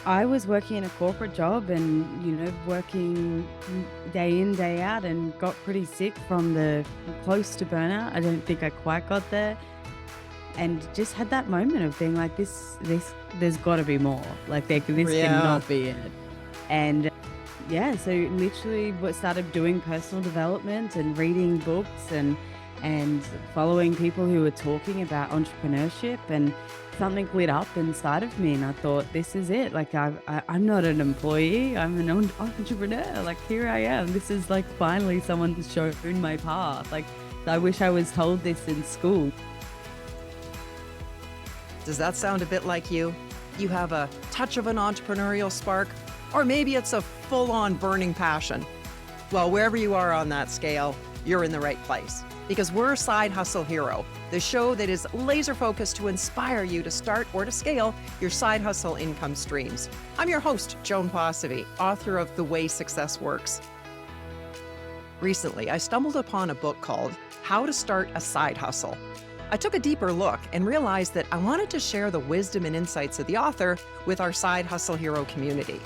I was working in a corporate job and, working day in, day out and got pretty sick from the close to burnout. I don't think I quite got there. And just had that moment of being like, there's got to be more. Like, this Yeah. cannot be it. And yeah, so literally what started doing personal development and reading books and following people who were talking about entrepreneurship, and something lit up inside of me and I thought, this is it. Like I'm not an employee, I'm an entrepreneur. Like, here I am. This is like finally someone's shown my path. Like, I wish I was told this in school. Does that sound a bit like you? You have a touch of an entrepreneurial spark, or maybe it's a full-on burning passion. Well, wherever you are on that scale, you're in the right place. Because we're Side Hustle Hero, the show that is laser focused to inspire you to start or to scale your side hustle income streams. I'm your host, Joan, author of The Way Success Works. Recently, I stumbled upon a book called How to Start a Side Hustle. I took a deeper look and realized that I wanted to share the wisdom and insights of the author with our Side Hustle Hero community.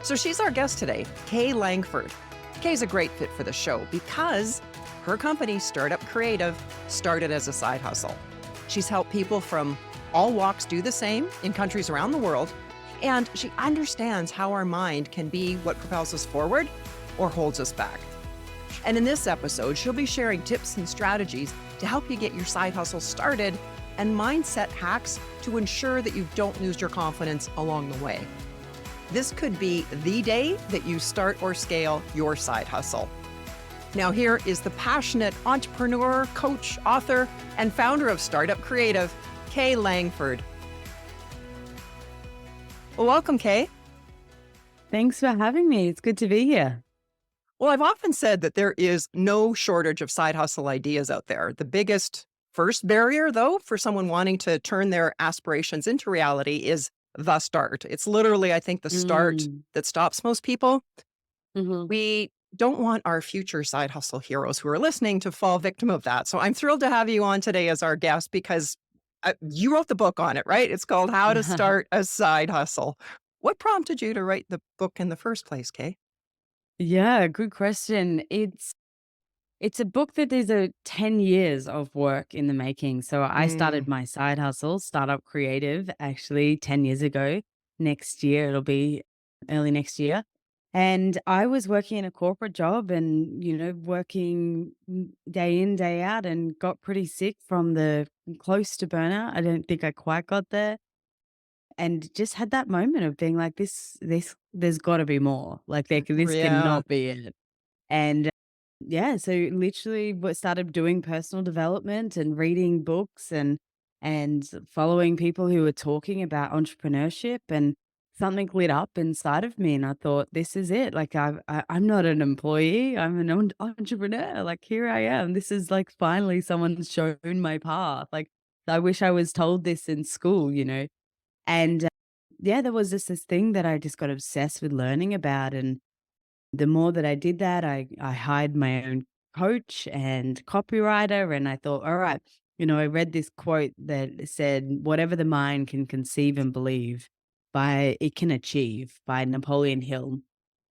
So she's our guest today, Kaylene Langford. Kay's a great fit for the show because her company, Startup Creative, started as a side hustle. She's helped people from all walks do the same in countries around the world, and she understands how our mind can be what propels us forward or holds us back. And in this episode, she'll be sharing tips and strategies to help you get your side hustle started and mindset hacks to ensure that you don't lose your confidence along the way. This could be the day that you start or scale your side hustle. Now, here is the passionate entrepreneur, coach, author, and founder of Startup Creative, Kaylene Langford. Well, welcome, Kay. Thanks for having me. It's good to be here. Well, I've often said that there is no shortage of side hustle ideas out there. The biggest first barrier, though, for someone wanting to turn their aspirations into reality is the start. It's literally, I think, the start Mm. that stops most people. Hmm. We don't want our future side hustle heroes who are listening to fall victim of that. So I'm thrilled to have you on today as our guest because you wrote the book on it, right? It's called How to Start a Side Hustle. What prompted you to write the book in the first place, Kay? Yeah, good question. It's a book that is a 10 years of work in the making. So I started Mm, my side hustle, Startup Creative, actually 10 years ago. Next year, it'll be early next year. And I was working in a corporate job and, working day in, day out and got pretty sick from the close to burnout. I don't think I quite got there. And just had that moment of being like, there's got to be more. Like, this yeah. cannot be it. And yeah, so literally what started doing personal development and reading books and following people who were talking about entrepreneurship, and something lit up inside of me and I thought, this is it. Like, I'm not an employee, I'm an entrepreneur. Like, here I am. This is like finally someone's shown my path. Like, I wish I was told this in school. And yeah, there was just this thing that I just got obsessed with learning about. And the more that I did that, I hired my own coach and copywriter, and I thought, all right, I read this quote that said, "Whatever the mind can conceive and believe, by it can achieve," by Napoleon Hill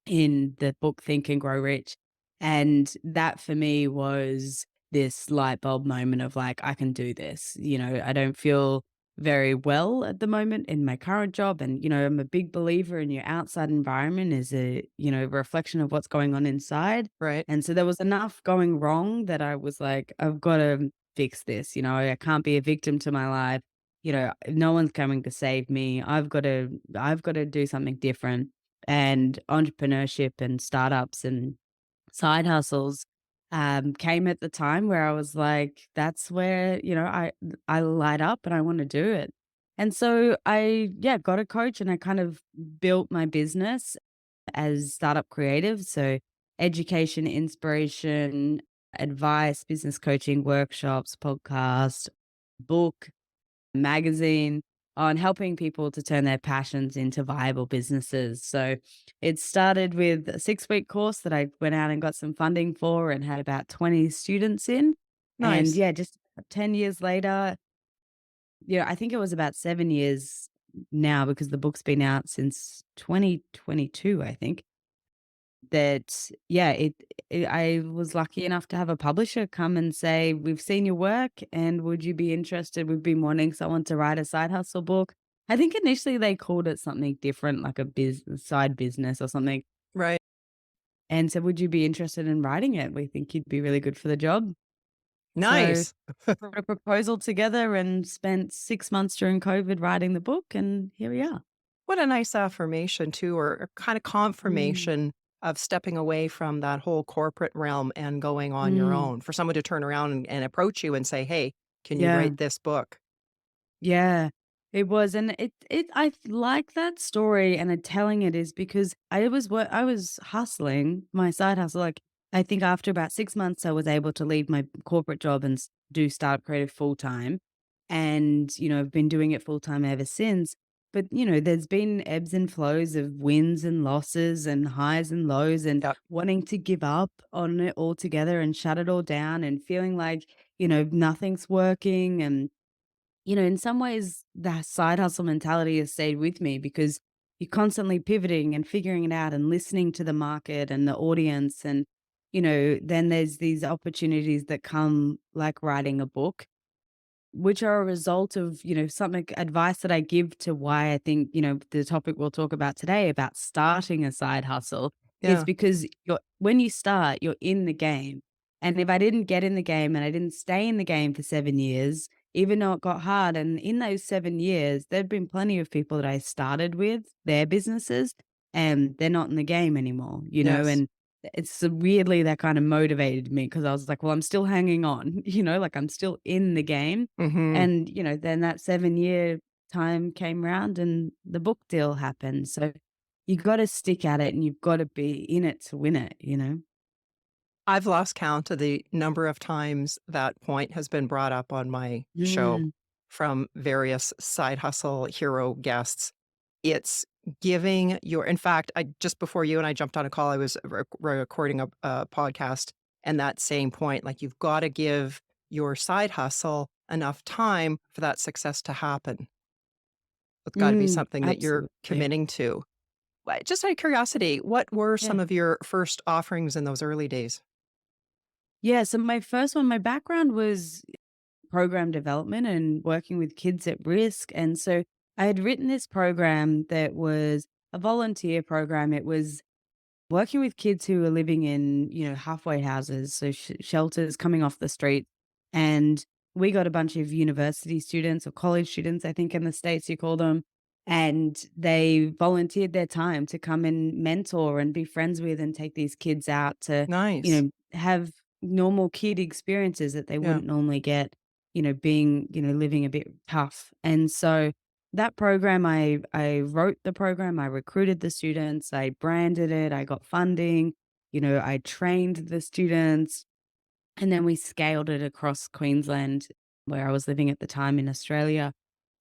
in the book Think and Grow Rich. And that for me was this light bulb moment of like, I can do this. I don't feel very well at the moment in my current job. And, I'm a big believer in your outside environment is a, reflection of what's going on inside. Right. And so there was enough going wrong that I was like, I've got to fix this. I can't be a victim to my life. No one's coming to save me. I've got to do something different. And entrepreneurship and startups and side hustles came at the time where I was like, that's where, I light up and I want to do it. And so I, yeah, got a coach and I kind of built my business as Startup Creative. So education, inspiration, advice, business coaching, workshops, podcast, book, magazine on helping people to turn their passions into viable businesses. So it started with a 6-week course that I went out and got some funding for and had about 20 students in. And Nice. yeah, just 10 years later, I think it was about 7 years now because the book's been out since 2022, I think, that yeah, I was lucky enough to have a publisher come and say, "We've seen your work and would you be interested? We've been wanting someone to write a side hustle book." I think initially they called it something different, like a side business or something, Right. and said, "Would you be interested in writing it? We think you'd be really good for the job." So, Nice. wrote a proposal together and spent 6 months during COVID writing the book, and here we are. What a nice affirmation too, or kind of Mm, confirmation of stepping away from that whole corporate realm and going on your mm, own. For someone to turn around and approach you and say, "Hey, can you yeah. write this book?" Yeah, it was, and I like that story, and telling it is because I was hustling my side hustle. Like I think after about 6 months, I was able to leave my corporate job and do Startup Creative full time, and I've been doing it full time ever since. But there's been ebbs and flows of wins and losses and highs and lows, and Yep. wanting to give up on it altogether and shut it all down, and feeling like nothing's working and in some ways, that side hustle mentality has stayed with me because you're constantly pivoting and figuring it out and listening to the market and the audience. And, then there's these opportunities that come like writing a book, which are a result of, something advice that I give to why I think, the topic we'll talk about today about starting a side hustle is Yeah. because when you start, you're in the game. And if I didn't get in the game and I didn't stay in the game for 7 years, even though it got hard, and in those 7 years, there'd been plenty of people that I started with their businesses and they're not in the game anymore, Yes. and it's weirdly that kind of motivated me because I was like, well, I'm still hanging on, like I'm still in the game. Mhm. And, then that 7-year time came round and the book deal happened. So you gotta stick at it and you've gotta be in it to win it. I've lost count of the number of times that point has been brought up on my show Mm, from various side hustle hero guests. It's giving your in fact, I just before you and I jumped on a call, I was recording a podcast, and that same point, like, you've gotta give your side hustle enough time for that success to happen. It's gotta be something that you're absolutely. committing to. Just out of curiosity, what were Yeah. some of your first offerings in those early days? Yeah, so my first one, my background was program development and working with kids at risk, and so I had written this program that was a volunteer program. It was working with kids who are living in, halfway houses, so shelters coming off the street. And we got a bunch of university students or college students, I think in the States you call them. And they volunteered their time to come and mentor and be friends with and take these kids out to, Nice. have normal kid experiences that they Yeah. wouldn't normally get, being, living a bit tough. And so that program, I wrote the program, I recruited the students, I branded it, I got funding, I trained the students, and then we scaled it across Queensland, where I was living at the time in Australia,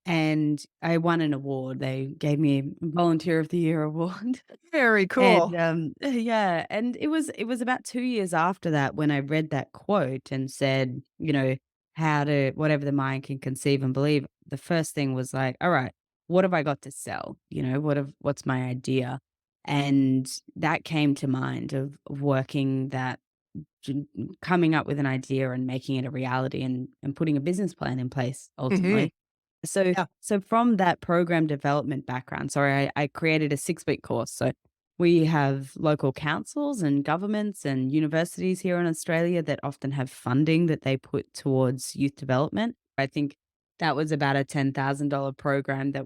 and I won an award. They gave me a Volunteer of the Year award. Very And, cool. yeah, and it was about 2 years after that when I read that quote and said, how to whatever the mind can conceive and believe. The first thing was like, "All right, what have I got to sell?" What's my idea? And that came to mind of working that coming up with an idea and making it a reality and putting a business plan in place Mhm. ultimately. So Yeah. so from that program development background, sorry, I created a 6-week course. So we have local councils and governments and universities here in Australia that often have funding that they put towards youth development. I think that was about a $10,000 program that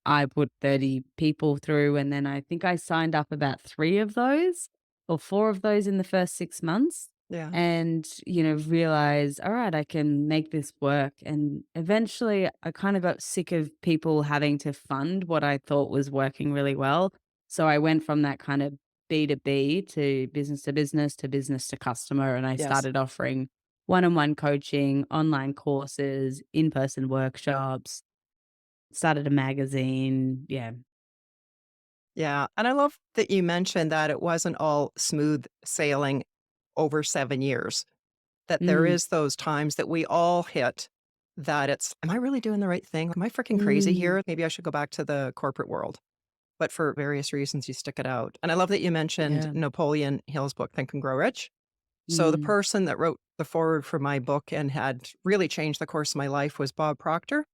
I put 30 people through, and then I think I signed up about 3 of those or 4 of those in the first 6 months Yeah. and, realize, all right, I can make this work. And eventually I kind of got sick of people having to fund what I thought was working really well. So I went from that kind of B2B to business to business to business to customer. And I Yes. started offering one-on-one coaching, online courses, in-person workshops, started a magazine. Yeah. Yeah, and I love that you mentioned that it wasn't all smooth sailing over 7 years, that there Mm, is those times that we all hit that it's, am I really doing the right thing? Am I freaking crazy Mm, here? Maybe I should go back to the corporate world. But for various reasons, you stick it out. And I love that you mentioned yeah. Napoleon Hill's book, Think and Grow Rich. So the Mm. person that wrote the foreword for my book and had really changed the course of my life was Bob Proctor.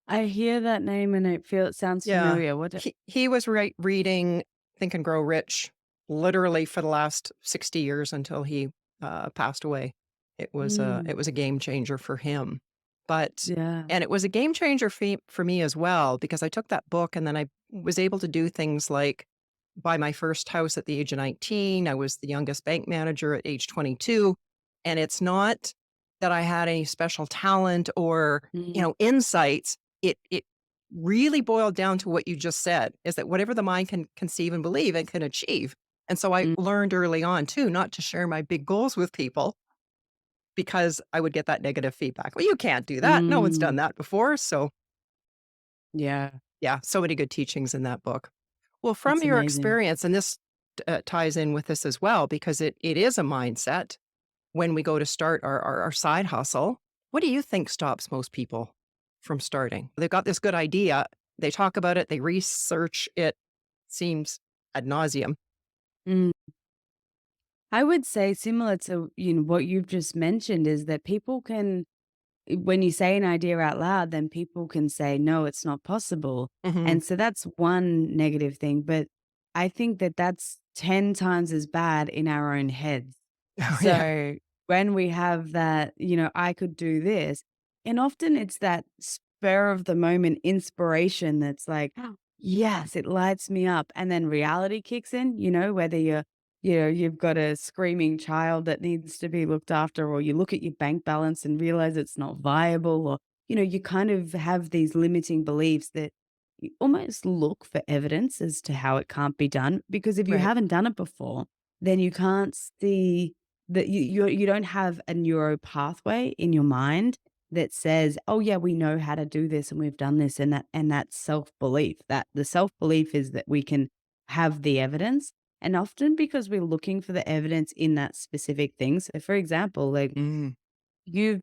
I hear that name and I feel it sounds Yeah. familiar. What He was reading Think and Grow Rich literally for the last 60 years until he passed away. mm, It was a game changer for him. But yeah. and it was a game changer for me as well because I took that book and then I was able to do things like buy my first house at the age of 19. I was the youngest bank manager at age 22. And it's not that I had any special talent or, Mm, insights. It really boiled down to what you just said, is that whatever the mind can conceive and believe, it can achieve. And so I mm, learned early on too, not to share my big goals with people because I would get that negative feedback. Well, you can't do that. No one's done mm. that before. So Yeah, yeah, so many good teachings in that book. Well, from that's your amazing. experience, and this ties in with this as well, because it is a mindset when we go to start our side hustle. What do you think stops most people from starting? They've got this good idea. They talk about it. They research it. Seems ad nauseum. Mm. I would say similar to, what you've just mentioned is that people can when you say an idea out loud, then people can say, "No, it's not possible." Hmm. And so that's one negative thing, but I think that that's 10 times as bad in our own heads. Oh yeah. So when we have that, "I could do this," and often it's that spur of the moment inspiration that's like, "Oh, yes, it lights me up." And then reality kicks in, whether you've got a screaming child that needs to be looked after, or you look at your bank balance and realize it's not viable, or, you kind of have these limiting beliefs that you almost look for evidence as to how it can't be done. Because if you Right. haven't done it before, then you can't see that you don't have a neuro pathway in your mind that says, "Oh yeah, we know how to do this and we've done this," and that self-belief. That the self-belief is that we can have the evidence, and often because we're looking for the evidence in that specific thing. So for example, like Mm, you've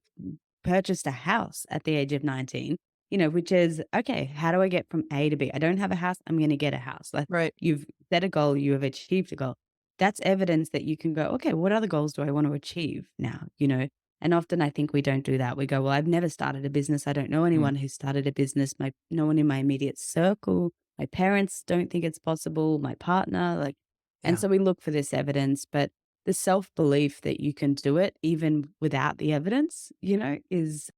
purchased a house at the age of 19, which is, okay, how do I get from A to B? I don't have a house, I'm gonna get a house. Like, right. you've set a goal, you have achieved a goal. That's evidence that you can go, okay, what other goals do I want to achieve now? And often I think we don't do that. We go, well, I've never started a business. I don't know Mm, anyone who started a business. No one in my immediate circle. My parents don't think it's possible. My partner, like, and yeah. so we look for this evidence, but the self-belief that you can do it even without the evidence, is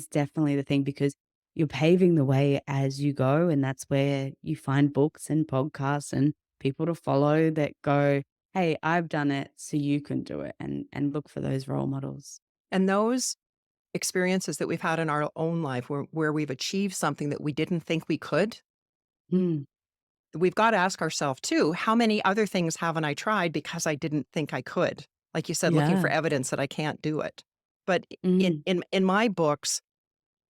definitely the thing, because you're paving the way as you go, and that's where you find books and podcasts and people to follow that go, "Hey, I've done it, so you can do it," and look for those role models. And those experiences that we've had in our own life where we've achieved something that we didn't think we could, Mm, we've got to ask ourselves too, how many other things haven't I tried because I didn't think I could? Like you said, looking for yeah. evidence that I can't do it. But Mm, in my books,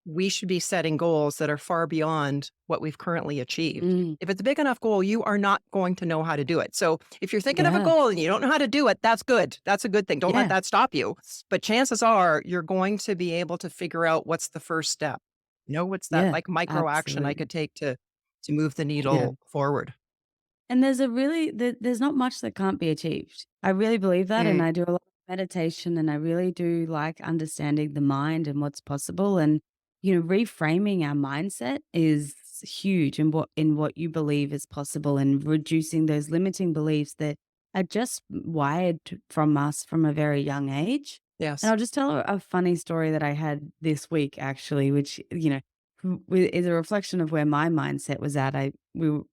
we should be setting goals that are far beyond what we've currently achieved. mm, If it's a big enough goal, you are not going to know how to do it. So if you're thinking of a yeah, goal and you don't know how to do it, that's good. That's a good thing. Don't let yeah, that stop you. But chances are you're going to be able to figure out what's the first step. What's that yeah, like micro action I absolutely. could take to move the Yeah. needle forward. And there's not much that can't be achieved. I really believe that, and Mm, I do a lot of meditation, and I really do like understanding the mind and what's possible, and, reframing our mindset is huge in what you believe is possible, and reducing those limiting beliefs that are just wired from us from a very young age. And yes. I'll just tell a funny story that I had this week actually, which, is a reflection of where my mindset was at. I we were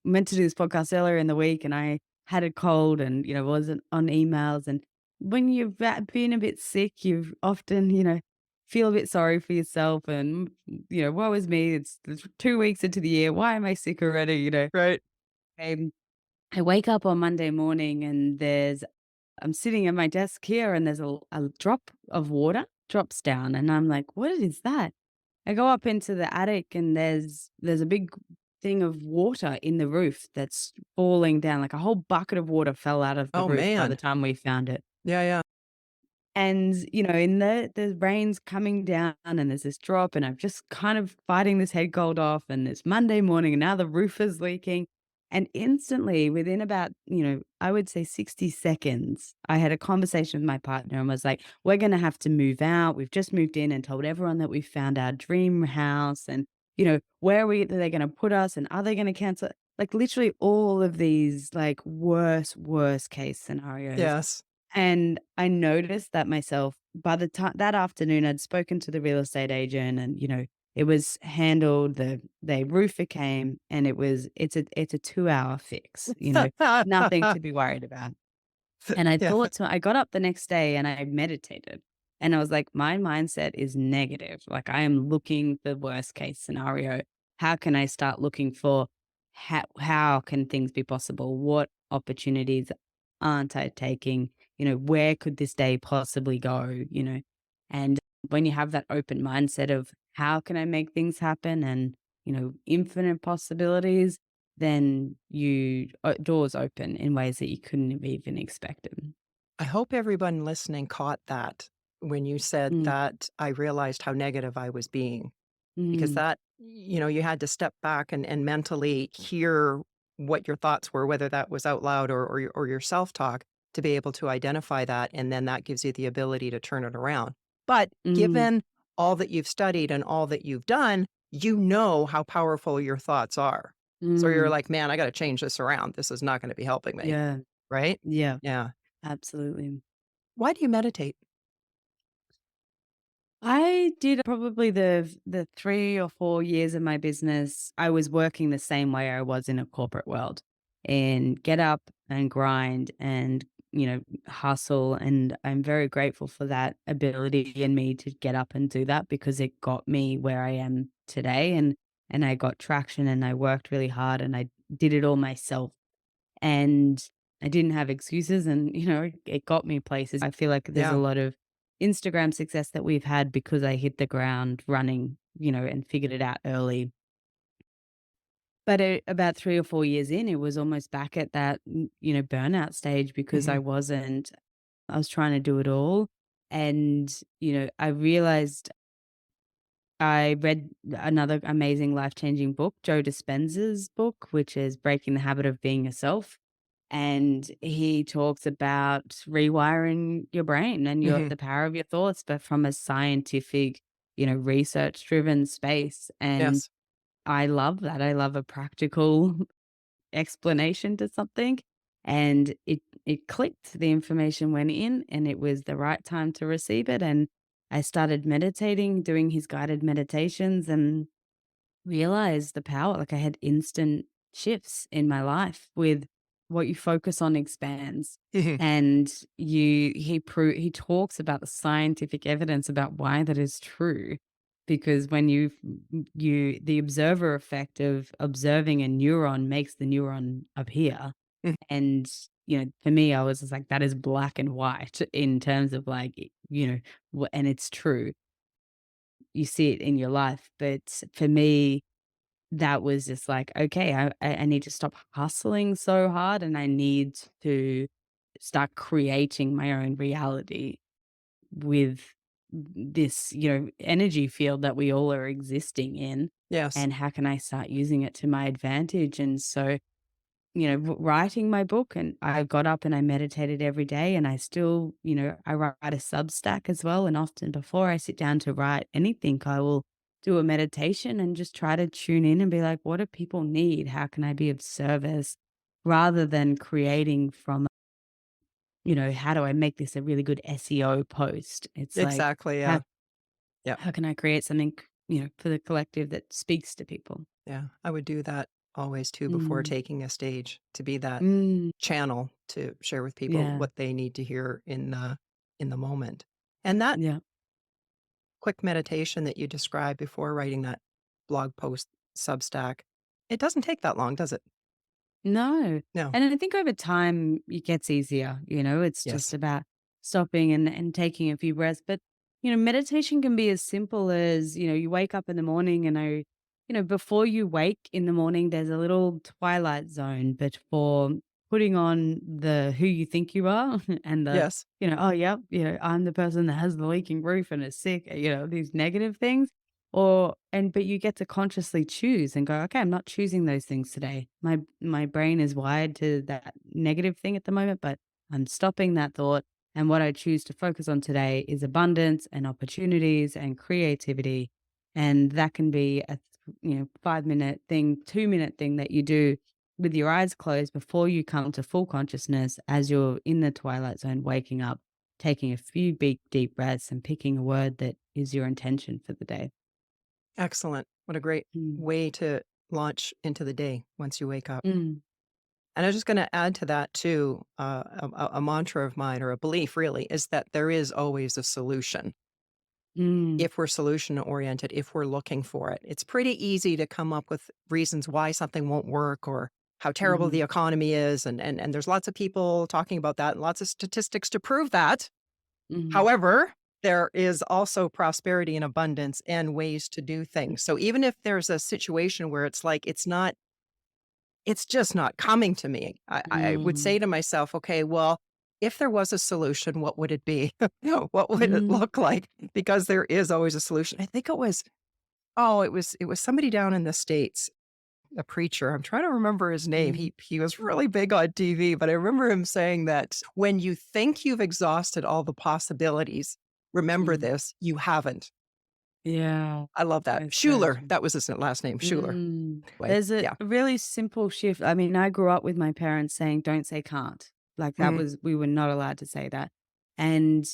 meant to do this podcast earlier in the week, and I had a cold and, wasn't on emails. And when you've been a bit sick, you've often, feel a bit sorry for yourself and, woe is me. It's 2 weeks into the year. Why am I sick already? Right. Um, I wake up on Monday morning and I'm sitting at my desk here and there's a drop of water drops down, and I'm like, what is that? I go up into the attic and there's a big thing of water in the roof that's falling down, like a whole bucket of water fell out of the Oh roof by the man. time we found it. Yeah, yeah. And, in the rain's coming down and there's this drop and I'm just kind of fighting this head cold off and it's Monday morning and now the roof is leaking. And instantly within about, I would say 60 seconds, I had a conversation with my partner and was like, we're going to have to move out. We've just moved in and told everyone that we found our dream house and, where they're going to put us and are they going to cancel? Like literally all of these like worst case scenarios. Yes. And I noticed that myself by the time that afternoon, I'd spoken to the real estate agent and, it was handled, the roofer came and it's a 2-hour fix, nothing to be worried about. And Yeah. I got up the next day and I meditated. And I was like, my mindset is negative. Like I am looking the worst case scenario. How can I start looking for how can things be possible? What opportunities aren't I taking? Where could this day possibly go? And when you have that open mindset of how can I make things happen and, infinite possibilities, then doors open in ways that you couldn't have even expected. I hope everyone listening caught that when you said Mm, that I realized how negative I was being. Because mm, that you had to step back and mentally hear what your thoughts were, whether that was out loud or your self-talk to be able to identify that, and then that gives you the ability to turn it around. But mm, given all that you've studied and all that you've done, you know how powerful your thoughts are. So you're mm. like, "Man, I gotta change this around. This is not gonna be helping me." Yeah, Right? yeah, Yeah. absolutely. Why do you meditate? I did probably the 3 or 4 years of my business, I was working the same way I was in a corporate world, and get up and grind and, hustle, and I'm very grateful for that ability in me to get up and do that because it got me where I am today, and I got traction and I worked really hard and I did it all myself. And I didn't have excuses and, it got me places. I feel like there's a Yeah. lot of Instagram success that we've had because I hit the ground running, and figured it out early. But about 3 or 4 years in, it was almost back at that, burnout stage because Mhm. I was trying to do it all. And, I realized I read another amazing life-changing book, Joe Dispenza's book, which is Breaking the Habit of Being Yourself. And he talks about rewiring your brain and Mhm. the power of your thoughts, but from a scientific, research-driven space. And Yes. I love that. I love a practical explanation to something. And it clicked. The information went in and it was the right time to receive it. And I started meditating, doing his guided meditations and realized the power. Like I had instant shifts in my life with what you focus on expands. Mhm. And he talks about the scientific evidence about why that is true. Because when the observer effect of observing a neuron makes the neuron appear. Mhm. And, for me, I was just like, that is black and white in terms of like, and it's true. You see it in your life. But for me, that was just like, okay, I need to stop hustling so hard and I need to start creating my own reality with this, energy field that we all are existing in. Yes. And how can I start using it to my advantage? And so writing my book and I got up and I meditated every day and I still, I write a Substack as well. And often before I sit down to write anything, I will do a meditation and just try to tune in and be like, what do people need? How can I be of service? Rather than creating from, how do I make this a really good SEO post? It's like, Exactly, how, yeah. Yep. how can I create something, for the collective that speaks to people? Yeah, I would do that always too before Mm, taking a stage to be that mm, channel to share with people yeah. what they need to hear in the moment. And that Yeah. quick meditation that you described before writing that blog post Substack, it doesn't take that long, does it? No, No. and I think over time it gets easier, it's just Yes. about stopping and taking a few breaths, but, meditation can be as simple as, you wake up in the morning and before you wake in the morning, there's a little twilight zone before putting on the who you think you are and the, Yes. oh, yep, I'm the person that has the leaking roof and is sick, these negative things. But you get to consciously choose and go, okay, I'm not choosing those things today. My brain is wired to that negative thing at the moment, but I'm stopping that thought. And what I choose to focus on today is abundance and opportunities and creativity. And that can be a 5-minute thing, 2-minute thing that you do with your eyes closed before you come to full consciousness as you're in the twilight zone, waking up, taking a few big, deep breaths and picking a word that is your intention for the day. Excellent. What a great Mm. way to launch into the day once you wake up. Mm. And I was just going to add to that too, a mantra of mine or a belief really is that there is always a solution Mm. if we're solution oriented, if we're looking for it. It's pretty easy to come up with reasons why something won't work or how terrible Mhm. the economy is. And there's lots of people talking about that and lots of statistics to prove that. Mhm. However, there is also prosperity and abundance and ways to do things. So even if there's a situation where it's like, it's just not coming to me. I would say Mm. to myself, okay, well, if there was a solution, what would it be? What would it Mm. look like? Because there is always a solution. I think it was, oh, it was somebody down in the States, a preacher. I'm trying to remember his name. Mhm. He was really big on TV, but I remember him saying that when you think you've exhausted all the possibilities, remember Mhm. this, you haven't. Yeah, I love that. that's so Schuler, true. that was his last name, Schuler. Anyway, There's a yeah. really simple shift. I mean, I grew up with my parents saying, "Don't say can't." Like that Mhm. was we were not allowed to say that. And,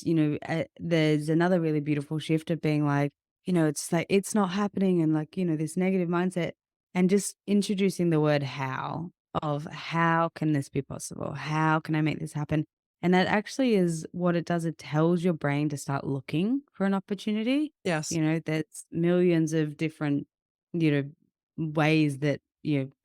there's another really beautiful shift of being like, it's like it's not happening and like, this negative mindset and just introducing the word how of how can this be possible? How can I make this happen? And that actually is what it does. It tells your brain to start looking for an opportunity. Yes. There's millions of different, you know, ways that,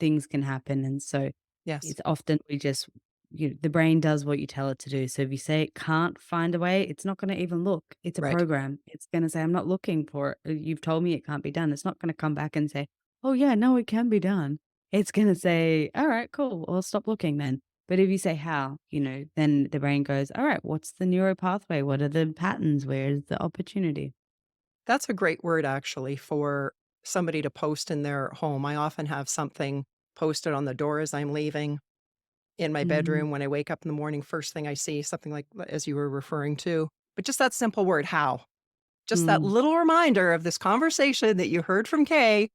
things can happen. And so Yes. it's often we just, the brain does what you tell it to do. So if you say it can't find a way, it's not going to even look. It's a Right. program. It's going to say, I'm not looking for it. You've told me it can't be done. It's not going to come back and say, oh, yeah, no, it can be done. It's going to say, all right, cool. I'll stop looking then. But if you say how, then the brain goes, all right, what's the neuro pathway? What are the patterns? Where's the opportunity? That's a great word actually for somebody to post in their home. I often have something posted on the door as I'm leaving in my Mhm. bedroom when I wake up in the morning. First thing I see, something like as you were referring to, but just that simple word, how. Just that Mm. little reminder of this conversation that you heard from Kay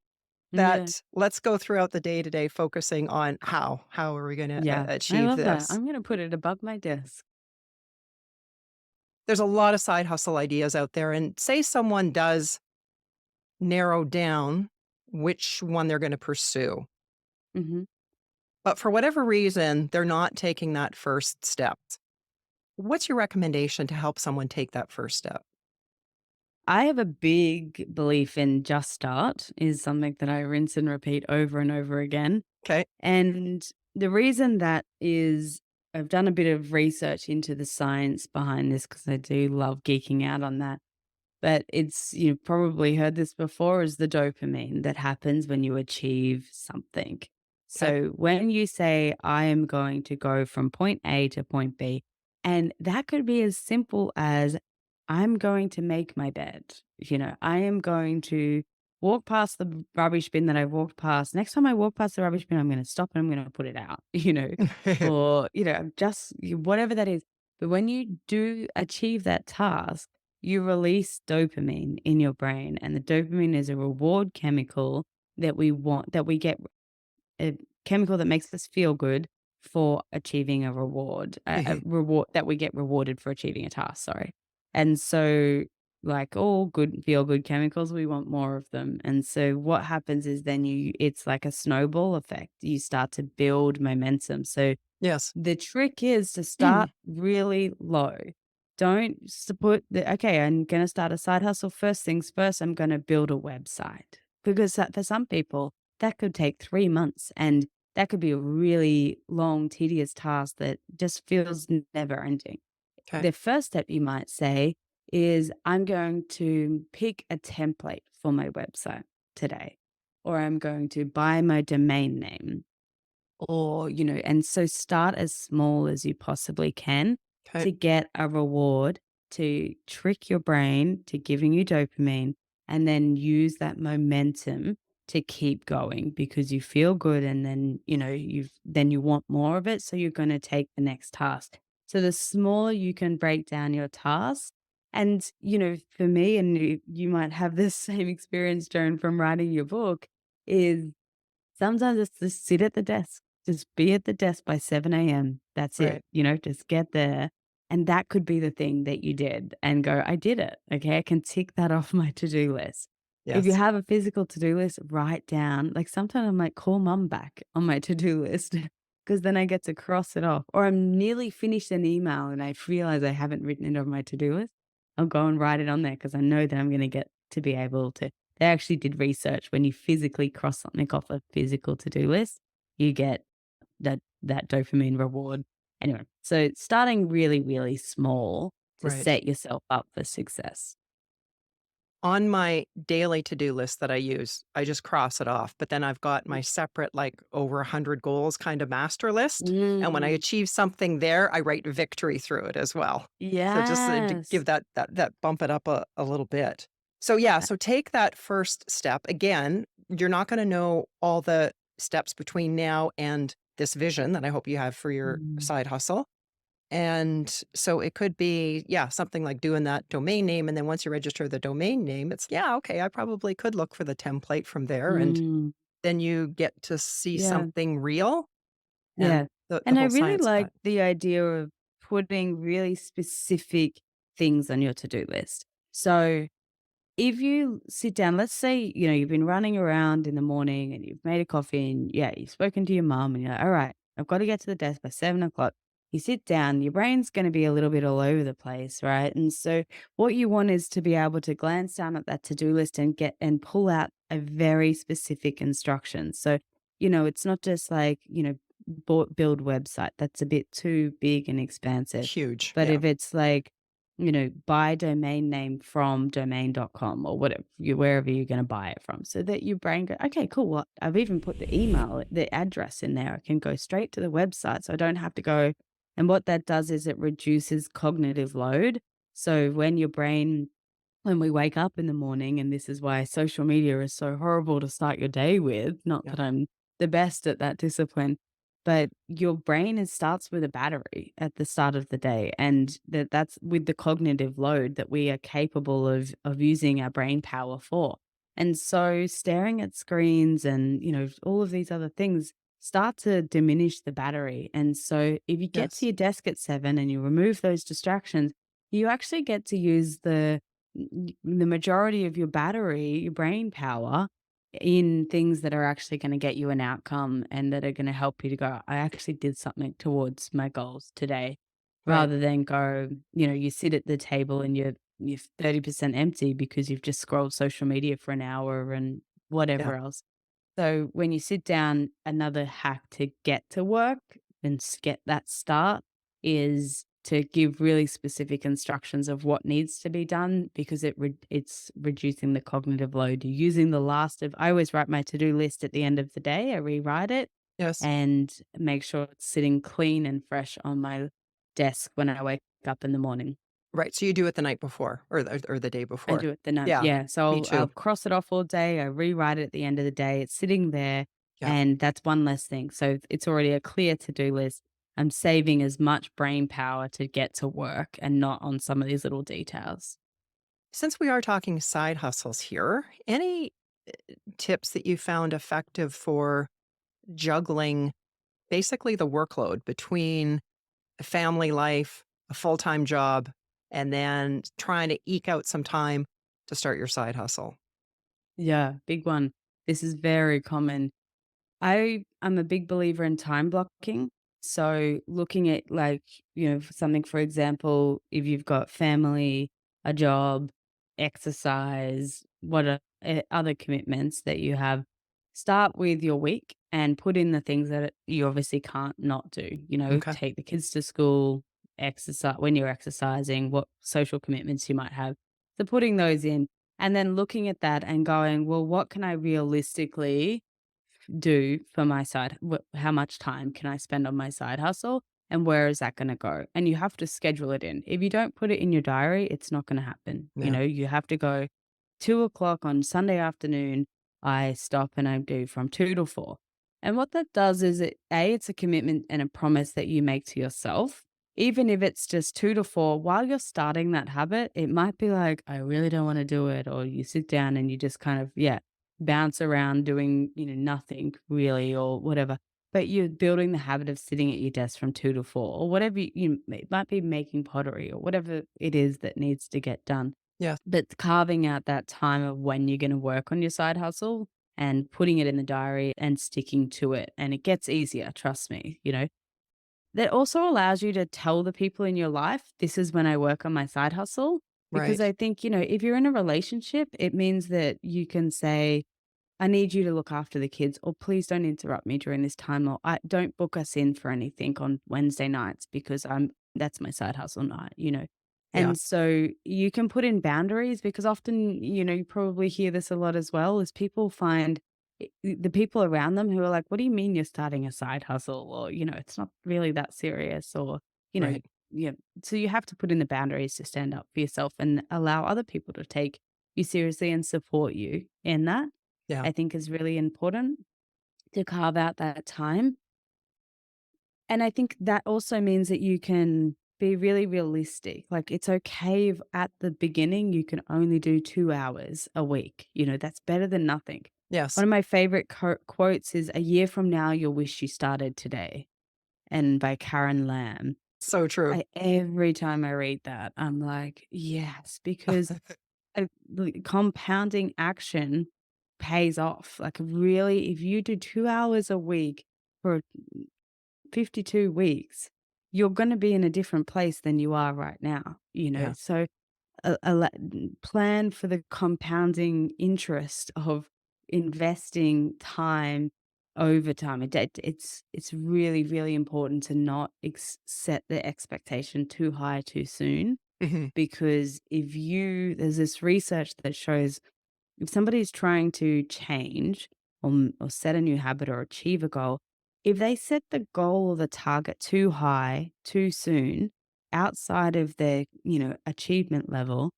Yeah. that let's go throughout the day today focusing on how. How are we going to Yeah. I achieve love that. this? I'm gonna put it above my desk. There's a lot of side hustle ideas out there. And say someone does narrow down which one they're going to pursue. Mhm. But for whatever reason, they're not taking that first step. What's your recommendation to help someone take that first step? I have a big belief in just start is something that I rinse and repeat over and over again. Okay. And the reason that is I've done a bit of research into the science behind this because I do love geeking out on that. But you've probably heard this before, is the dopamine that happens when you achieve something. Okay. So when you say, I am going to go from point A to point B, and that could be as simple as I'm going to make my bed. I am going to walk past the rubbish bin that I walked past. Next time I walk past the rubbish bin, I'm going to stop and I'm going to put it out, or, just whatever that is. But when you do achieve that task, you release dopamine in your brain, and the dopamine is a reward chemical that we get, a chemical that makes us feel good for achieving a reward, a reward that we get rewarded for achieving a task, sorry. And so, like all good feel good chemicals, we want more of them. And so what happens is then it's like a snowball effect. You start to build momentum. So Yes. the trick is to start really low. Don't put okay, I'm going to start a side hustle. First things first, I'm going to build a website because for some people, that could take 3 months and that could be a really long, tedious task that just feels never ending. Okay. The first step you might say is, I'm going to pick a template for my website today, or I'm going to buy my domain name or, and so start as small as you possibly can Okay. to get a reward to trick your brain to giving you dopamine and then use that momentum to keep going because you feel good and then, then you want more of it. So you're going to take the next task. So the smaller you can break down your tasks, and, for me, and you might have this same experience, Joan, from writing your book, is sometimes it's just sit at the desk. Just be at the desk by 7 AM. That's Right. it, just get there, and that could be the thing that you did and go, "I did it. Okay, I can tick that off my to-do list." If you Yes. have a physical to-do list, write down like, sometimes I'm like, "Call mum back" on my to-do list because then I get to cross it off. Or I'm nearly finished an email and I realize I haven't written it on my to-do list. I'll go and write it on there because I know that I'm gonna get to be able to. They actually did research when you physically cross something off a physical to-do list, you get that dopamine reward. Anyway, so starting really, really small to Right. set yourself up for success. On my daily to-do list that I use, I just cross it off, but then I've got my separate, like, over 100 goals kind of master list, and when I Mm, achieve something there, I write victory through it as well. So just, to give yes. that bump it up a little bit. So, yeah, so take that first step. Again, you're not gonna know all the steps between now and this vision that I hope you have for your Mm, side hustle. And so it could be, yeah, something like doing that domain name. And then once you register the domain name, it's, yeah, okay, I probably could look for the template from there. And mm, then you get to see yeah. something real and Yeah, the and I whole really science of like it. the idea of putting really specific things on your to-do list. So if you sit down, let's say, you've been running around in the morning and you've made a coffee and yeah, you've spoken to your mom and you're like, all right, I've got to get to the desk by 7 o'clock. You sit down, your brain's going to be a little bit all over the place, right? And so what you want is to be able to glance down at that to-do list and get and pull out a very specific instruction. So, it's not just like, build website. That's a bit too big and expansive. Huge. But Yeah. if it's like, buy domain name from domain.com or whatever, wherever you're going to buy it from, so that your brain go, okay, cool. Well, I've even put the email, the address in there. I can go straight to the website. So I don't have to go. And what that does is it reduces cognitive load. So when we wake up in the morning, and this is why social media is so horrible to start your day with, not Yeah. that I'm the best at that discipline, but your brain starts with a battery at the start of the day. And that's with the cognitive load that we are capable of using our brain power for. And so staring at screens and, all of these other things start to diminish the battery. And so if you get to Yes. your desk at 7 and you remove those distractions, you actually get to use the majority of your battery, your brain power, in things that are actually going to get you an outcome and that are going to help you to go, I actually did something towards my goals today, Right. rather than go, you sit at the table and you're 30% empty because you've just scrolled social media for an hour and Yeah. whatever else. So when you sit down, another hack to get to work and get that start is to give really specific instructions of what needs to be done because it's reducing the cognitive load. You're using the last of I always write my to-do list at the end of the day. I rewrite it Yes. and make sure it's sitting clean and fresh on my desk when I wake up in the morning. Right. So you do it the night before or the day I before. do it the night, Yeah. yeah, so Me I'll too. cross it off all day, I rewrite it at the end of the day, it's sitting there, Yeah. and that's one less thing, so it's already a clear to-do list. I'm saving as much brain power to get to work and not on some of these little details. Since we are talking side hustles here, any tips that you found effective for juggling basically the workload between a family life, a full-time job, and then trying to eke out some time to start your side hustle? Yeah, big one. This is very common. I am a big believer in time blocking. So looking at like, something, for example, if you've got family, a job, exercise, what are other commitments that you have, start with your week and put in the things that you obviously can't not do. Okay. Take the kids to school, exercise when you're exercising, what social commitments you might have. So putting those in and then looking at that and going, well, what can I realistically do for my how much time can I spend on my side hustle and where is that going to go? And you have to schedule it in. If you don't put it in your diary, it's not going to happen. Yeah. You have to go 2 o'clock on Sunday afternoon. I stop and I do from 2 to 4. And what that does is it's a commitment and a promise that you make to yourself. Even if it's just 2 to 4, while you're starting that habit, it might be like, I really don't want to do it. Or you sit down and you just kind of, yeah, bounce around doing, nothing really or whatever. But you're building the habit of sitting at your desk from 2 to 4 or whatever it might be making pottery or whatever it is that needs to get done. Yeah. But carving out that time of when you're going to work on your side hustle and putting it in the diary and sticking to it. And it gets easier, trust me. That also allows you to tell the people in your life, this is when I work on my side hustle. Because Right. I think, if you're in a relationship, it means that you can say, I need you to look after the kids, or please don't interrupt me during this time, or I don't book us in for anything on Wednesday nights because that's my side hustle night. Yeah. And so you can put in boundaries because often, you probably hear this a lot as well, is people find the people around them who are like, what do you mean you're starting a side hustle? Or, it's not really that serious, or, you know, Right. yeah. So you have to put in the boundaries to stand up for yourself and allow other people to take you seriously and support you in that. Yeah. I think is really important to carve out that time. And I think that also means that you can be really realistic. Like it's okay if at the beginning you can only do 2 hours a week. That's better than nothing. Yes. One of my favorite quotes is "A year from now, you'll wish you started today," and by Karen Lamb. So true. Every time I read that, I'm like, yes, because compounding action pays off. Like, really, if you do 2 hours a week for 52 weeks, you're going to be in a different place than you are right now. Yeah. So, plan for the compounding interest of investing time over time. It's really, really important to not set the expectation too high too soon, Mhm. because there's this research that shows if somebody's trying to change or set a new habit or achieve a goal, if they set the goal or the target too high too soon, outside of their, achievement level,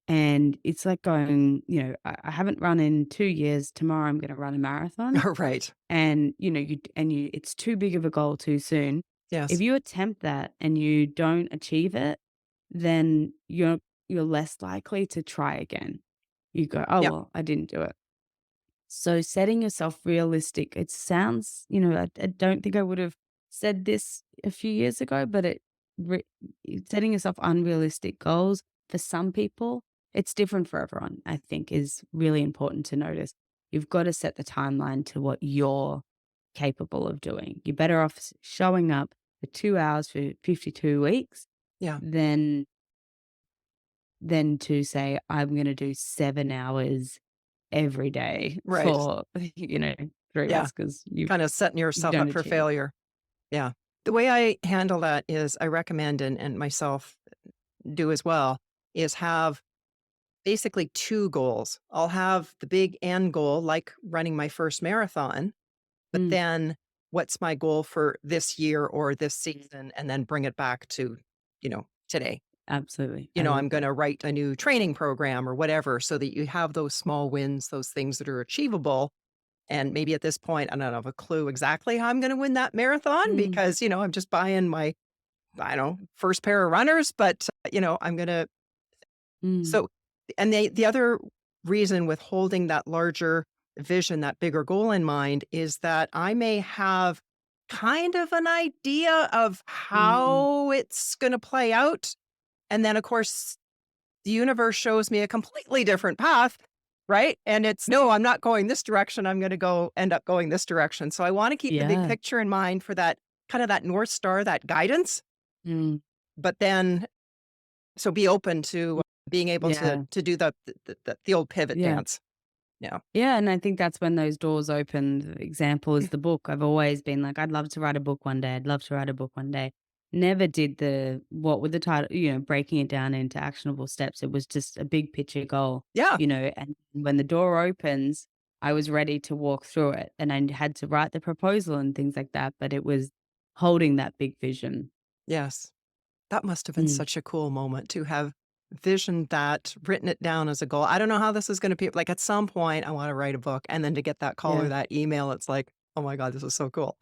and it's like going, I haven't run in 2 years. Tomorrow I'm going to run a marathon, Right. and it's too big of a goal too soon. If Yes. you attempt that and you don't achieve it, then you're less likely to try again. You go, "Oh, Yep. well, I didn't do it." So setting yourself realistic, it sounds, I don't think I would have said this a few years ago, but re setting yourself unrealistic goals for some people, it's different for everyone, I think is really important to notice. You've got to set the timeline to what you're capable of doing. You're better off showing up for 2 hours for 52 weeks Yeah. than to say, I'm gonna do 7 hours every day Right. for, 3 Yeah. months because you Kinda setting you yourself don't up for achieve it. failure. Yeah. The way I handle that is I recommend, and myself do as well, is have basically 2 goals. I'll have the big end goal, like running my first marathon, but Mm, then what's my goal for this year or this season, and then bring it back to, today. absolutely. I love I'm that. gonna write a new training program or whatever so that you have those small wins, those things that are achievable. And maybe at this point, I don't have a clue exactly how I'm gonna win that marathon Mm, because, I'm just buying my, I don't know, first pair of runners, but, I'm gonna mm, so and the other reason with holding that larger vision, that bigger goal in mind is that I may have kind of an idea of mm, how it's gonna play out. And then, of course, the universe shows me a completely different path, right? And it's, "No, I'm not going this direction, I'm gonna end up going this direction." So I wanna keep the big yeah, picture in mind for that kinda that North Star, that guidance, mm, but then so be open to being able to yeah, do the old pivot yeah. dance. Yeah. Yeah, and I think that's when those doors open. The example is the book. I've always been like, I'd love to write a book one day. I'd love to write a book one day. Never did what with the title, breaking it down into actionable steps. It was just a big picture goal, Yeah. and when the door opens, I was ready to walk through it, and I had to write the proposal and things like that, but it was holding that big vision. Yes. That must have been Mm, such a cool moment to have visioned that, written it down as a goal. I don't know how this is gonna be like, at some point, I wanna write a book, and then to get that call or yeah. that email, it's like, "Oh my god, this is so cool."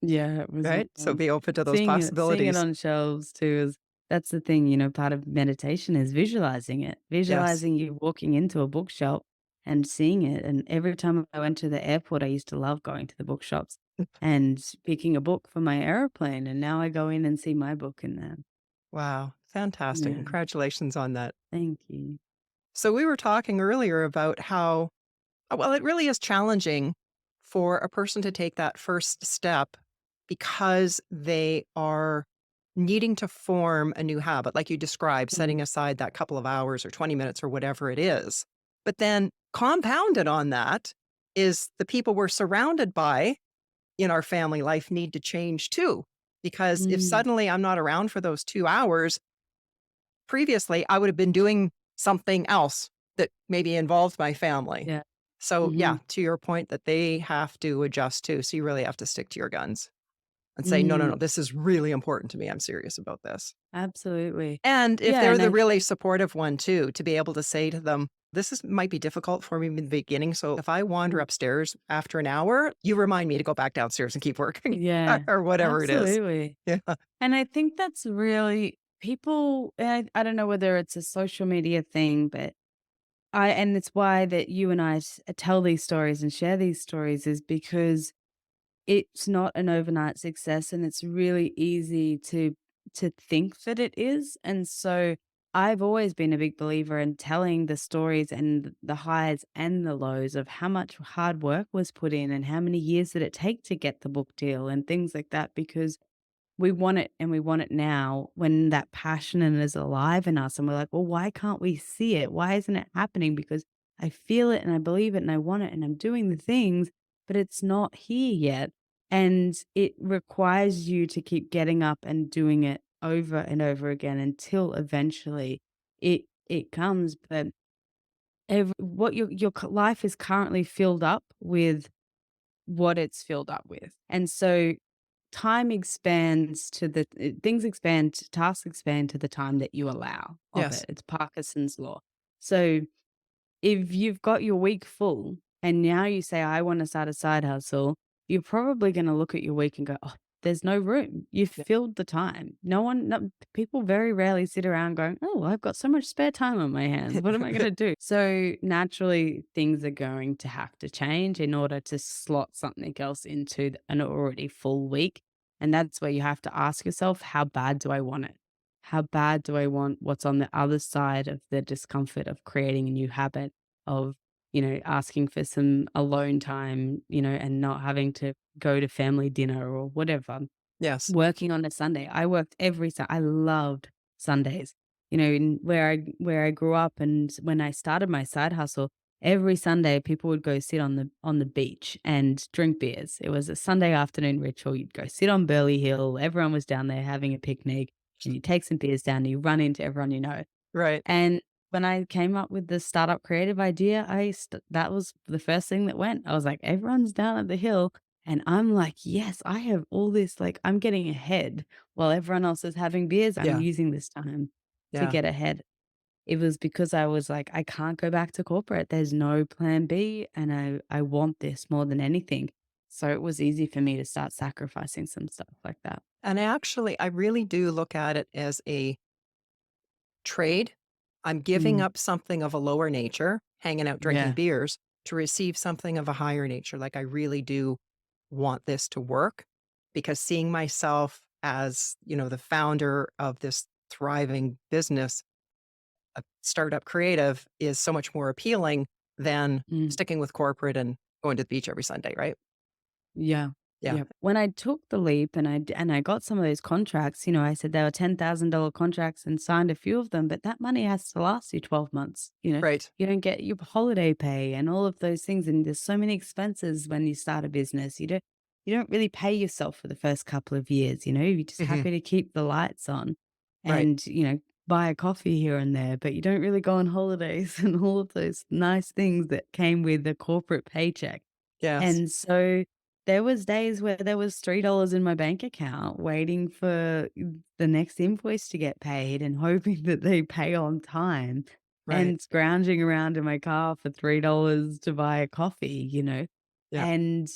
Yeah, it was Right? So wild. be open to those Seeing it possibilities. on shelves too is that's the thing, part of meditation is visualizing it. Yes. Visualizing you walking into a bookshop and seeing it. And every time I went to the airport, I used to love going to the bookshops and picking a book for my airplane. And now I go in and see my book in there. Wow, fantastic. Yeah. Congratulations on that. Thank you. So we were talking earlier about how well, it really is challenging for a person to take that first step because they are needing to form a new habit, like you described, Mm, setting aside that couple of hours or 20 minutes or whatever it is. But then compounded on that is the people we're surrounded by in our family life need to change too. Because if mm, suddenly I'm not around for those 2 hours, previously, I would have been doing something else that maybe involved my family. yeah. So, yeah, Hmm. to your point that they have to adjust too. So you really have to stick to your guns and say, "No, no, Mm, no, this is really important to me. I'm serious about this." absolutely. And if Yeah. they're And the I really supportive one too, to be able to say to them, "This is might be difficult for me in the beginning. So if I wander mm, upstairs after an hour, you remind me to go back downstairs and keep working," yeah, or whatever it is. absolutely. Yeah. And I think that's really people, I don't know whether it's a social media thing, but and it's why that you and I tell these stories and share these stories is because it's not an overnight success, and it's really easy to think that it is. And so I've always been a big believer in telling the stories and the highs and the lows of how much hard work was put in and how many years did it take to get the book deal and things like that, because we want it and we want it now when that passion and is alive in us, and we're like, "Well, why can't we see it? Why isn't it happening?" Because I feel it and I believe it and I want it and I'm doing the things, but it's not here yet. And it requires you to keep getting up and doing it over and over again until eventually it comes. But what your life is currently filled up with what it's filled up with. And so time expands to things expand, tasks expand to the time that you allow of Yes. it. It's Parkinson's law. So if you've got your week full and now you say, I want to start a side hustle, you're probably going to look at your week and go, oh, there's no room. You've Yeah. filled the time. No, people very rarely sit around going, oh, I've got so much spare time on my hands. What am I going to do? So naturally, things are going to have to change in order to slot something else into an already full week. And that's where you have to ask yourself, how bad do I want it? How bad do I want what's on the other side of the discomfort of creating a new habit, of, asking for some alone time, and not having to go to family dinner or whatever. Yes. Working on a Sunday. I worked every Sun I loved Sundays. In where I grew up and when I started my side hustle, every Sunday people would go sit on the beach and drink beers. It was a Sunday afternoon ritual. You'd go sit on Burley Hill. Everyone was down there having a picnic, and you take some beers down and you run into everyone you know. Right. And when I came up with the startup creative idea, that was the first thing that went. I was like, everyone's down at the hill. And I'm like, yes, I have all this, like, I'm getting ahead while everyone else is having beers. I'm Yeah. using this time to Yeah. get ahead. It was because I was like, I can't go back to corporate. There's no plan B. And I want this more than anything. So it was easy for me to start sacrificing some stuff like that. And actually, I really do look at it as a trade. I'm giving Mm, up something of a lower nature, hanging out drinking yeah. beers, to receive something of a higher nature. Like, I really do want this to work because seeing myself as, the founder of this thriving business, a startup creative, is so much more appealing than Mm. sticking with corporate and going to the beach every Sunday, right? Yeah. Yeah. Yeah. When I took the leap and I got some of those contracts, I said they were $10,000 contracts and signed a few of them, but that money has to last you 12 months. Right. You don't get your holiday pay and all of those things. And there's so many expenses when you start a business. You don't really pay yourself for the first couple of years. You're just Mhm. happy to keep the lights on. Right. And, buy a coffee here and there, but you don't really go on holidays and all of those nice things that came with a corporate paycheck. Yes. And so there was days where there was $3 in my bank account waiting for the next invoice to get paid and hoping that they pay on time Right. and scrounging around in my car for $3 to buy a coffee, Yeah. And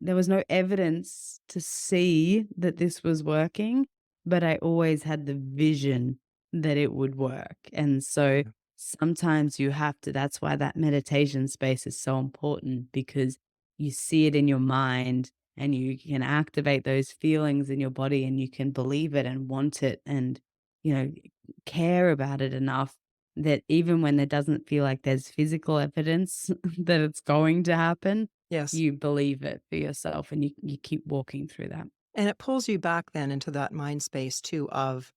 there was no evidence to see that this was working, but I always had the vision that it would work. And so Yeah. sometimes you have to, that's why that meditation space is so important because you see it in your mind and you can activate those feelings in your body and you can believe it and want it and, you know, care about it enough that even when there doesn't feel like there's physical evidence that it's going to happen, Yes. you believe it for yourself and you keep walking through that. And it pulls you back then into that mind space too of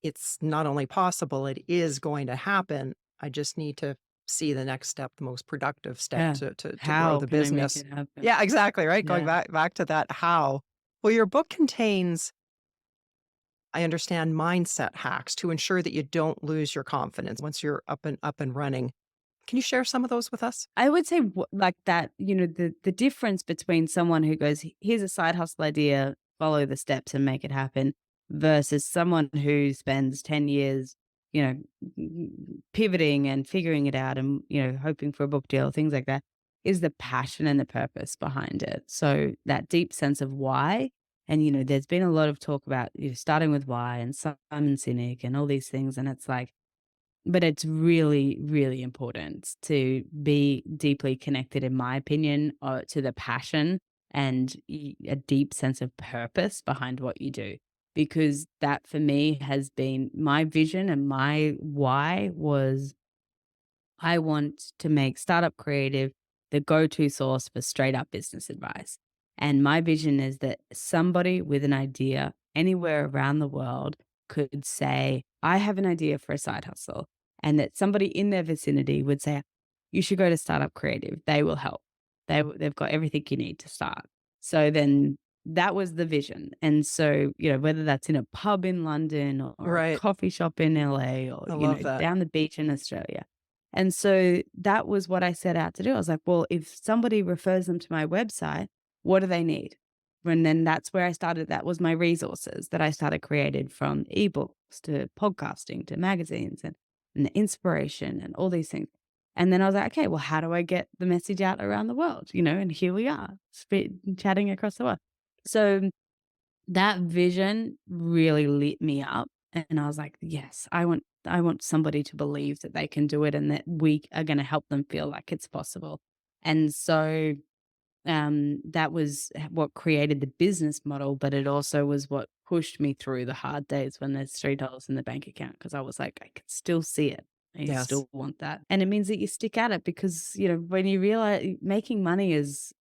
it's not only possible, it is going to happen. I just need to see the next step, the most productive step Yeah. to grow How the can I make business. it happen? Yeah, exactly, right? Going Yeah. back to that how. Well, your book contains, I understand, mindset hacks to ensure that you don't lose your confidence once you're up and running. Can you share some of those with us? I would say like that, the difference between someone who goes, Here's a side hustle idea, follow the steps and make it happen," versus someone who spends 10 years, you know, pivoting and figuring it out and, hoping for a book deal, things like that, is the passion and the purpose behind it. So that deep sense of why. And, there's been a lot of talk about, starting with why and Simon Sinek and all these things. And it's like, but it's really, really important to be deeply connected, in my opinion, to the passion and a deep sense of purpose behind what you do. Because that for me has been my vision and my why was I want to make Startup Creative the go to source for straight up business advice. And my vision is that somebody with an idea anywhere around the world could say, I have an idea for a side hustle. And that somebody in their vicinity would say, you should go to Startup Creative. They will help. They've got everything you need to start. So then that was the vision. And so, whether that's in a pub in London or a Right. coffee shop in LA or, I love that. down the beach in Australia, and so that was what I set out to do. I was like, well, if somebody refers them to my website, what do they need? And then that's where I started. That was my resources that I started created from ebooks to podcasting to magazines and the inspiration and all these things. And then I was like, okay, well, how do I get the message out around the world? And here we are, chatting across the world. So that vision really lit me up, and I was like, "Yes, I want somebody to believe that they can do it and that we are gonna help them feel like it's possible." And so that was what created the business model, but it also was what pushed me through the hard days when there's $3 in the bank account because I was like, I can still see it. I Yes. still want that. And it means that you stick at it because, when you realize making money is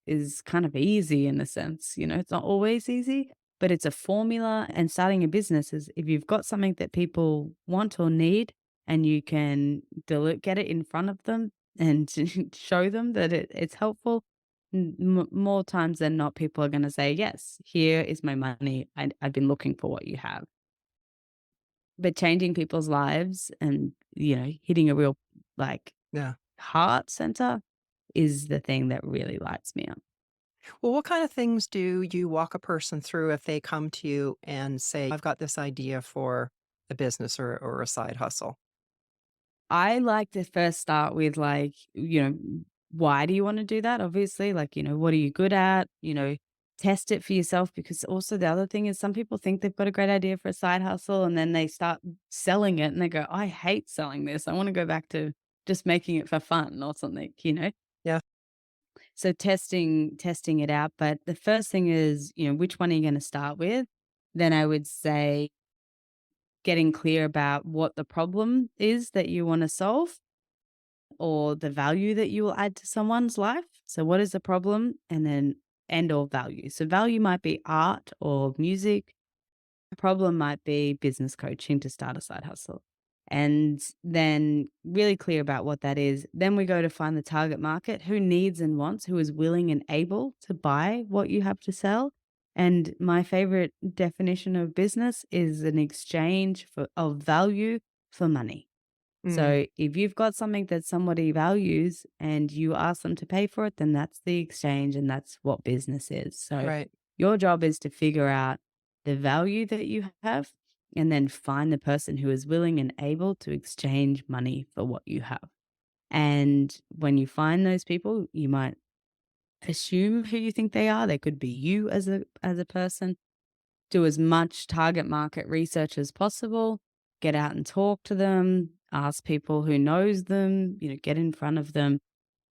kind of easy in a sense, it's not always easy, but it's a formula and starting a business is if you've got something that people want or need and you can get it in front of them and show them that it's helpful. More times than not, people are gonna say, "Yes, here is my money. I've been looking for what you have." But changing people's lives and, hitting a real, like, Yeah. heart center is the thing that really lights me up. Well, what kind of things do you walk a person through if they come to you and say, I've got this idea for a business or a side hustle? I like to first start with, like, why do you wanna do that? Obviously, like, what are you good at? Test it for yourself because also the other thing is some people think they've got a great idea for a side hustle and then they start selling it and they go, "I hate selling this. I wanna go back to just making it for fun," or something. Yeah. So testing it out, but the first thing is, which one are you gonna start with? Then I would say getting clear about what the problem is that you wanna solve or the value that you will add to someone's life. So, what is the problem? And then end all value. So, value might be art or music. A problem might be business coaching to start a side hustle. And then really clear about what that is. Then we go to find the target market who needs and wants, who is willing and able to buy what you have to sell. And my favorite definition of business is an exchange of value for money. Mm, So if you've got something that somebody values and you ask them to pay for it, then that's the exchange and that's what business is. So right. your job is to figure out the value that you have and then find the person who is willing and able to exchange money for what you have. And when you find those people, you might assume who you think they are. They could be you as a person. Do as much target market research as possible, get out and talk to them, ask people who knows them, get in front of them,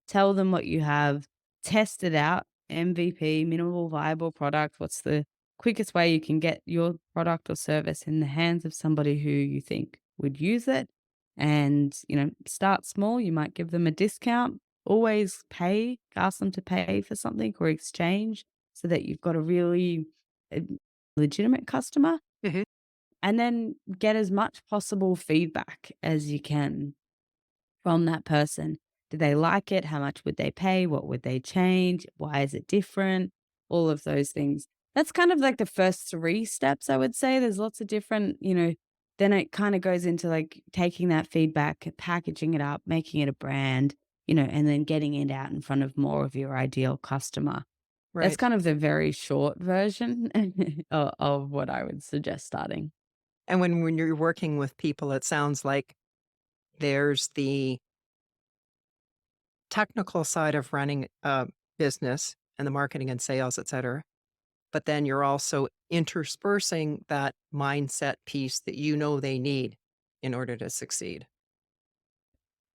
tell them what you have, test it out, MVP, minimal viable product. What's the quickest way you can get your product or service in the hands of somebody who you think would use it? And, start small. You might give them a discount. Always ask them to pay for something or exchange so that you've got a really uh, legitimate customer, Mhm. and then get as much possible feedback as you can from that person. Do they like it? How much would they pay? What would they change? Why is it different? All of those things. That's kind of like the first three steps, I would say. There's lots of different, then it kind of goes into like taking that feedback, packaging it up, making it a brand, and then getting it out in front of more of your ideal customer. That's Right. kind of the very short version of what I would suggest starting. And when you're working with people, it sounds like there's the technical side of running a business and the marketing and sales, et cetera. But then you're also interspersing that mindset piece that you know they need in order to succeed.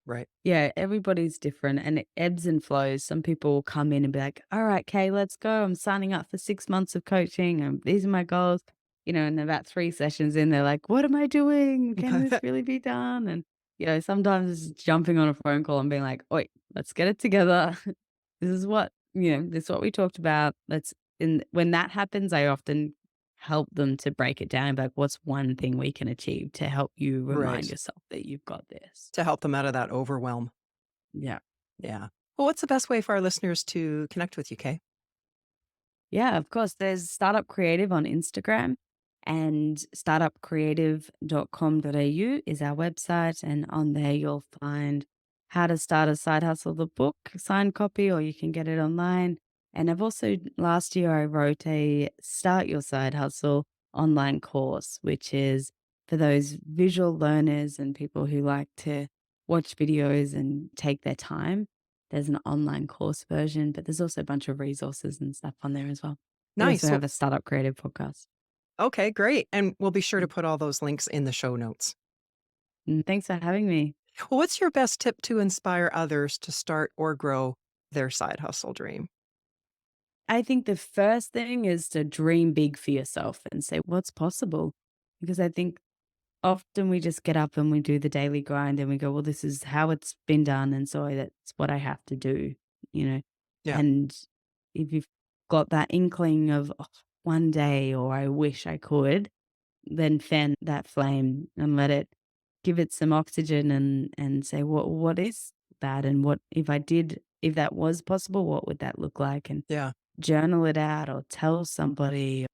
Right. Yeah, everybody's different and it ebbs and flows. Some people will come in and be like, all right, Kay, let's go. I'm signing up for 6 months of coaching. And these are my goals. And about 3 sessions in, they're like, what am I doing? Can this really be done? And, sometimes it's jumping on a phone call and being like, wait, let's get it together. This is what we talked about. When that happens, I often help them to break it down and be like, what's one thing we can achieve to help you remind Right. yourself that you've got this? To help them out of that overwhelm. Yeah. Yeah. Well, what's the best way for our listeners to connect with you, Kay? Yeah, of course. There's Startup Creative on Instagram, and startupcreative.com.au is our website. And on there, you'll find how to start a side hustle, the book, signed copy, or you can get it online. And I've also, last year, I wrote a Start Your Side Hustle online course, which is for those visual learners and people who like to watch videos and take their time. There's an online course version, but there's also a bunch of resources and stuff on there as well. We also Nice. Well, have a Startup Creative podcast. okay, great. And we'll be sure to put all those links in the show notes. Thanks for having me. Well, what's your best tip to inspire others to start or grow their side hustle dream? I think the first thing is to dream big for yourself and say what's possible. Because I think often we just get up and we do the daily grind and we go, well, this is how it's been done. And so that's what I have to do, you know. Yeah. And if you've got that inkling of "Oh, one day or I wish I could, then fan that flame and let it give it some oxygen and say, what is that? And what if that was possible, what would that look like? And Yeah. journal it out or tell somebody,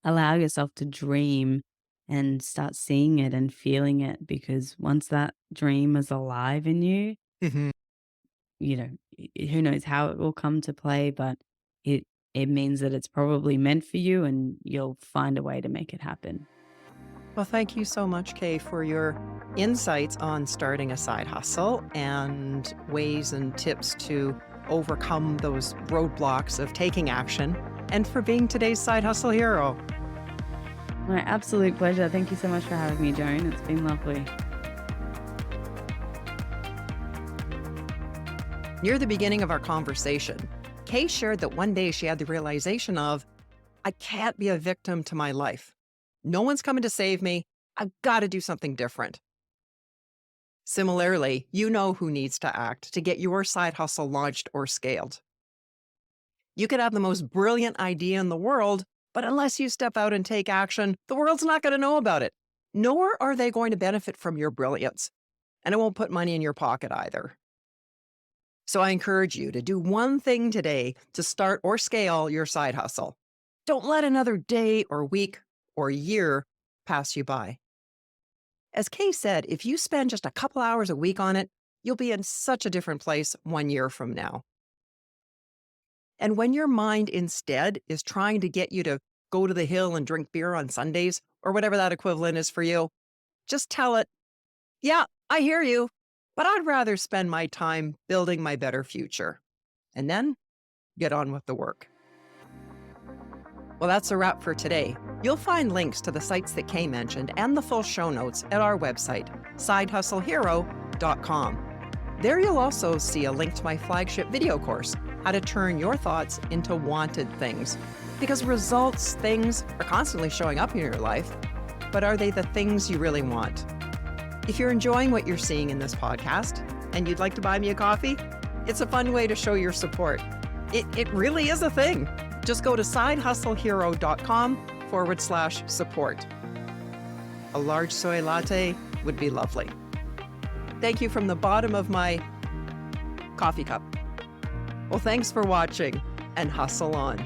allow yourself to dream and start seeing it and feeling it because once that dream is alive in you, Mhm. who knows how it will come to play, but it it means that it's probably meant for you and you'll find a way to make it happen. Well, thank you so much, Kay, for your insights on starting a side hustle and ways and tips to overcome those roadblocks of taking action and for being today's side hustle hero. My absolute pleasure. Thank you so much for having me, Joan. It's been lovely. Near the beginning of our conversation, Kay shared that one day she had the realization of, I can't be a victim to my life. No one's coming to save me. I've got to do something different. Similarly, you know who needs to act to get your side hustle launched or scaled. You could have the most brilliant idea in the world, but unless you step out and take action, the world's not going to know about it. Nor are they going to benefit from your brilliance. And it won't put money in your pocket either. So I encourage you to do one thing today to start or scale your side hustle. Don't let another day or week or year pass you by. As Kay said, if you spend just a couple hours a week on it, you'll be in such a different place 1 year from now. And when your mind instead is trying to get you to go to the hill and drink beer on Sundays, or whatever that equivalent is for you, just tell it, yeah, I hear you, but I'd rather spend my time building my better future. And then get on with the work. Well, that's a wrap for today. You'll find links to the sites that Kay mentioned and the full show notes at our website, sidehustlehero.com. There you'll also see a link to my flagship video course, How to Turn Your Thoughts into Wanted Things. Because results, things, are constantly showing up in your life, but are they the things you really want? If you're enjoying what you're seeing in this podcast and you'd like to buy me a coffee, it's a fun way to show your support. It really is a thing. Just go to sidehustlehero.com/support. A large soy latte would be lovely. Thank you from the bottom of my coffee cup. Well, thanks for watching, and hustle on.